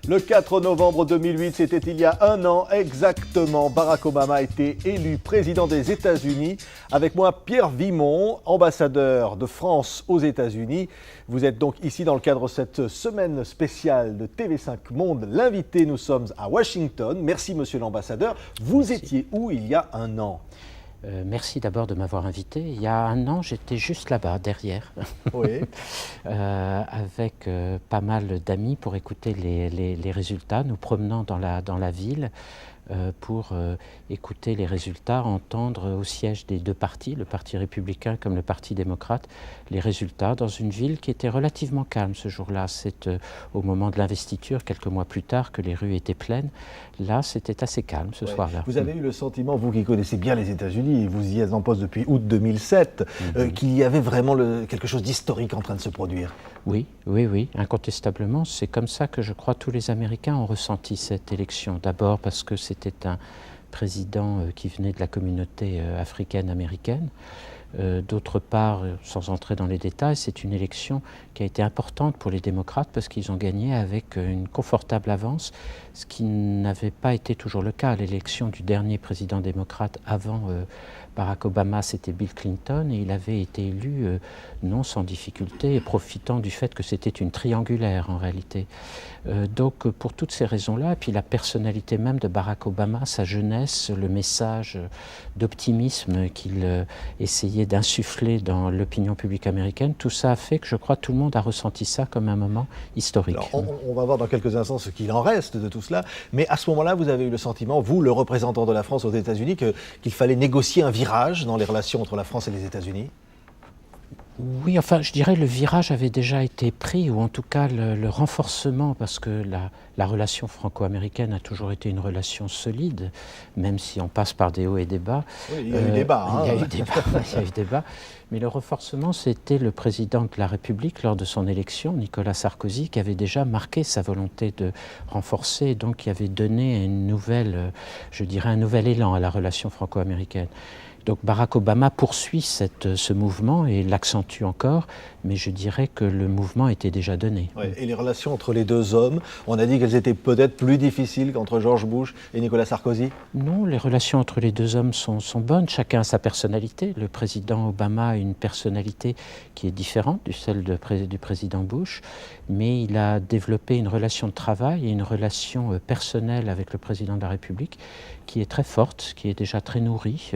Le 4 novembre 2008, c'était il y a un an exactement, Barack Obama a été élu président des États-Unis. Avec moi, Pierre Vimon, ambassadeur de France aux États-Unis. Vous êtes donc ici dans le cadre de cette semaine spéciale de TV5 Monde. L'invité, nous sommes à Washington. Merci, monsieur l'ambassadeur. Vous étiez où il y a un an ? Merci d'abord de m'avoir invité. Il y a un an, j'étais juste là-bas, derrière, oui. avec pas mal d'amis pour écouter les résultats, nous promenant dans la ville pour écouter les résultats, entendre au siège des deux partis, le Parti républicain comme le Parti démocrate, les résultats dans une ville qui était relativement calme ce jour-là. C'est au moment de l'investiture, quelques mois plus tard, que les rues étaient pleines. Là, c'était assez calme ce soir-là. Vous avez eu le sentiment, vous qui connaissez bien les États-Unis, vous y êtes en poste depuis août 2007, qu'il y avait vraiment quelque chose d'historique en train de se produire? Oui, incontestablement. C'est comme ça que je crois tous les Américains ont ressenti cette élection. D'abord parce que c'était un président qui venait de la communauté africaine-américaine. D'autre part, sans entrer dans les détails, c'est une élection qui a été importante pour les démocrates parce qu'ils ont gagné avec une confortable avance, ce qui n'avait pas été toujours le cas. L'élection du dernier président démocrate avant Barack Obama, c'était Bill Clinton, et il avait été élu non sans difficulté et profitant du fait que c'était une triangulaire en réalité. Donc pour toutes ces raisons-là, et puis la personnalité même de Barack Obama, sa jeunesse, le message d'optimisme qu'il essayait d'insuffler dans l'opinion publique américaine, tout ça a fait que je crois que tout le monde a ressenti ça comme un moment historique. Alors, on va voir dans quelques instants ce qu'il en reste de tout cela, mais à ce moment-là, vous avez eu le sentiment, vous, le représentant de la France aux États-Unis, qu'il fallait négocier un virage dans les relations entre la France et les États-Unis? Oui, enfin, je dirais le virage avait déjà été pris, ou en tout cas le renforcement, parce que la relation franco-américaine a toujours été une relation solide, même si on passe par des hauts et des bas. Oui, il y a eu débat. Il y a eu débat. Mais le renforcement, c'était le président de la République, lors de son élection, Nicolas Sarkozy, qui avait déjà marqué sa volonté de renforcer, donc qui avait donné une nouvelle, je dirais, un nouvel élan à la relation franco-américaine. Donc Barack Obama poursuit ce mouvement et l'accentue encore, mais je dirais que le mouvement était déjà donné. Ouais, et les relations entre les deux hommes, on a dit qu'elles étaient peut-être plus difficiles qu'entre George Bush et Nicolas Sarkozy? Non, les relations entre les deux hommes sont bonnes, chacun a sa personnalité. Le président Obama a une personnalité qui est différente de celle du président Bush, mais il a développé une relation de travail et une relation personnelle avec le président de la République qui est très forte, qui est déjà très nourrie,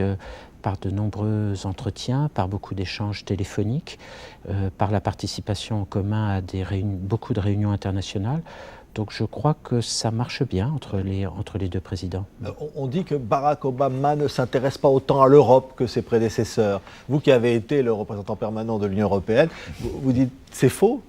par de nombreux entretiens, par beaucoup d'échanges téléphoniques, par la participation en commun à beaucoup de réunions internationales. Donc je crois que ça marche bien entre les deux présidents. On dit que Barack Obama ne s'intéresse pas autant à l'Europe que ses prédécesseurs. Vous qui avez été le représentant permanent de l'Union européenne, vous dites c'est faux?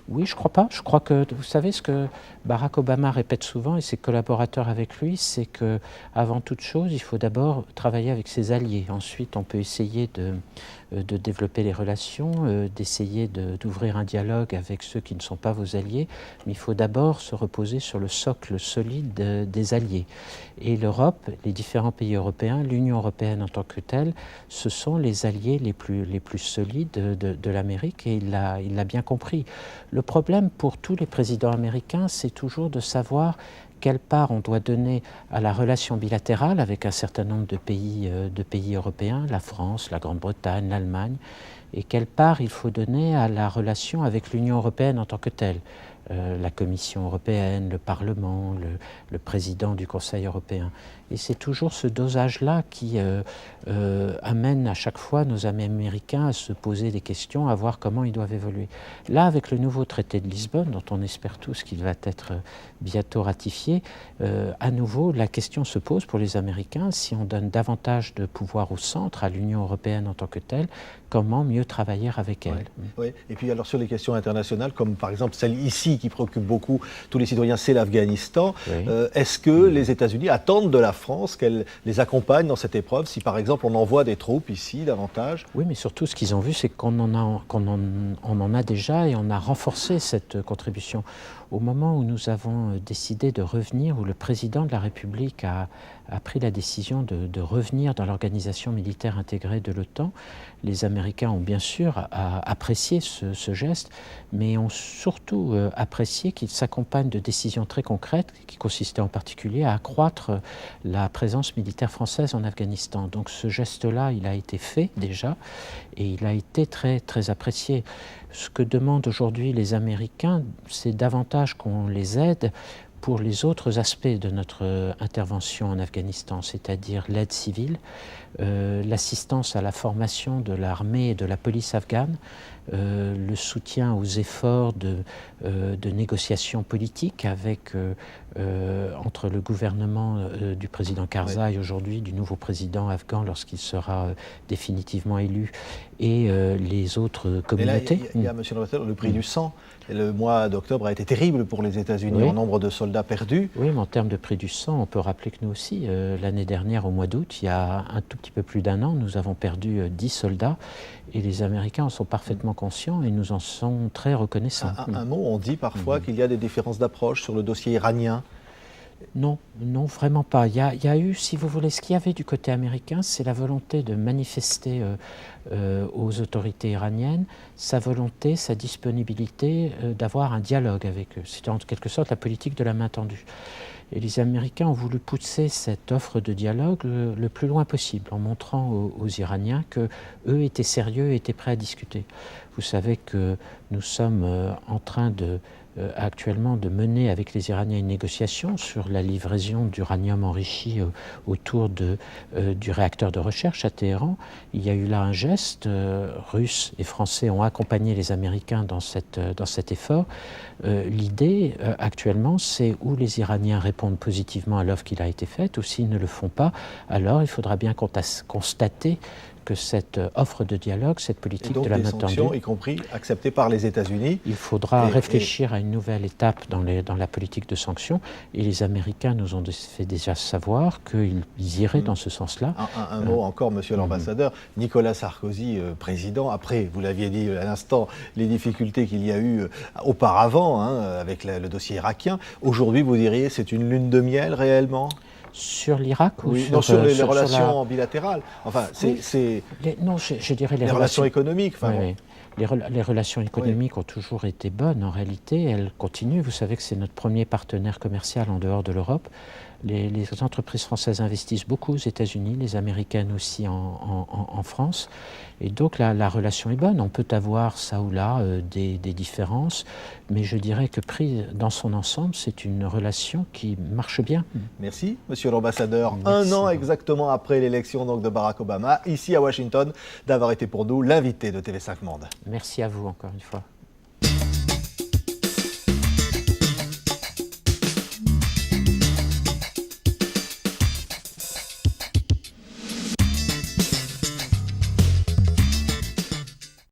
Oui, je crois pas. Je crois que, vous savez, ce que Barack Obama répète souvent, et ses collaborateurs avec lui, c'est que, avant toute chose, il faut d'abord travailler avec ses alliés. Ensuite, on peut essayer de développer les relations, d'essayer d'ouvrir un dialogue avec ceux qui ne sont pas vos alliés, mais il faut d'abord se reposer sur le socle solide des alliés. Et l'Europe, les différents pays européens, l'Union européenne en tant que telle, ce sont les alliés les plus solides de l'Amérique, et il l'a bien compris. Le problème pour tous les présidents américains, c'est toujours de savoir quelle part on doit donner à la relation bilatérale avec un certain nombre de pays européens, la France, la Grande-Bretagne, l'Allemagne, et quelle part il faut donner à la relation avec l'Union européenne en tant que telle. La Commission européenne, le Parlement, le président du Conseil européen. Et c'est toujours ce dosage-là qui amène à chaque fois nos amis américains à se poser des questions, à voir comment ils doivent évoluer. Là, avec le nouveau traité de Lisbonne, dont on espère tous qu'il va être bientôt ratifié, à nouveau, la question se pose pour les Américains, si on donne davantage de pouvoir au centre, à l'Union européenne en tant que telle, comment mieux travailler avec elle. Oui. Et puis alors sur les questions internationales, comme par exemple celle ici qui préoccupe beaucoup tous les citoyens, c'est l'Afghanistan. Oui. Est-ce que les États-Unis attendent de la France qu'elle les accompagne dans cette épreuve, si par exemple on envoie des troupes ici davantage? Oui, mais surtout ce qu'ils ont vu, c'est qu'on en a déjà, et on a renforcé cette contribution. Au moment où nous avons décidé de revenir, où le président de la République a pris la décision de revenir dans l'organisation militaire intégrée de l'OTAN, les Américains ont bien sûr apprécié ce geste, mais ont surtout apprécié qu'il s'accompagne de décisions très concrètes qui consistaient en particulier à accroître la présence militaire française en Afghanistan. Donc ce geste-là, il a été fait déjà et il a été très, très apprécié. Ce que demandent aujourd'hui les Américains, c'est davantage qu'on les aide pour les autres aspects de notre intervention en Afghanistan, c'est-à-dire l'aide civile, l'assistance à la formation de l'armée et de la police afghane, le soutien aux efforts de négociation politique entre le gouvernement du président Karzai aujourd'hui, du nouveau président afghan lorsqu'il sera définitivement élu, et les autres communautés. Et là, il y a, monsieur l'ambassadeur, le prix du sang. Le mois d'octobre a été terrible pour les États-Unis en nombre de soldats perdus. Oui, mais en termes de prix du sang, on peut rappeler que nous aussi, l'année dernière, au mois d'août, il y a un tout petit peu plus d'un an, nous avons perdu 10 soldats et les Américains en sont parfaitement conscients et nous en sont très reconnaissants. Un mot, on dit parfois qu'il y a des différences d'approche sur le dossier iranien. Non, non, vraiment pas. Il y a eu, si vous voulez, ce qu'il y avait du côté américain, c'est la volonté de manifester aux autorités iraniennes sa volonté, sa disponibilité d'avoir un dialogue avec eux. C'était en quelque sorte la politique de la main tendue. Et les Américains ont voulu pousser cette offre de dialogue le plus loin possible, en montrant aux Iraniens qu'eux étaient sérieux et étaient prêts à discuter. Vous savez que nous sommes en train actuellement de mener avec les Iraniens une négociation sur la livraison d'uranium enrichi autour du réacteur de recherche à Téhéran. Il y a eu là un geste, Russes et Français ont accompagné les Américains dans cet effort. L'idée actuellement, c'est où les Iraniens répondent positivement à l'offre qui a été faite, ou s'ils ne le font pas, alors il faudra bien constater que cette offre de dialogue, cette politique de la main tendue, sanctions, y compris acceptées par les États-Unis. Il faudra réfléchir à une nouvelle étape dans la politique de sanctions, et les Américains nous ont fait déjà savoir qu'ils iraient dans ce sens-là. Un mot encore, monsieur l'ambassadeur. Nicolas Sarkozy, président, après, vous l'aviez dit à l'instant, les difficultés qu'il y a eu auparavant avec le dossier irakien. Aujourd'hui, vous diriez c'est une lune de miel réellement ? Sur l'Irak ou sur les relations bilatérales. Enfin, non, je dirais les relations économiques. Enfin, oui. Les relations économiques ont toujours été bonnes. En réalité, elles continuent. Vous savez que c'est notre premier partenaire commercial en dehors de l'Europe. Les entreprises françaises investissent beaucoup aux États-Unis, les Américaines aussi en France. Et donc la relation est bonne. On peut avoir ça ou là des différences, mais je dirais que pris dans son ensemble, c'est une relation qui marche bien. Merci, monsieur l'ambassadeur. Un an exactement après l'élection de Barack Obama, ici à Washington, d'avoir été pour nous l'invité de TV5 Monde. Merci à vous encore une fois.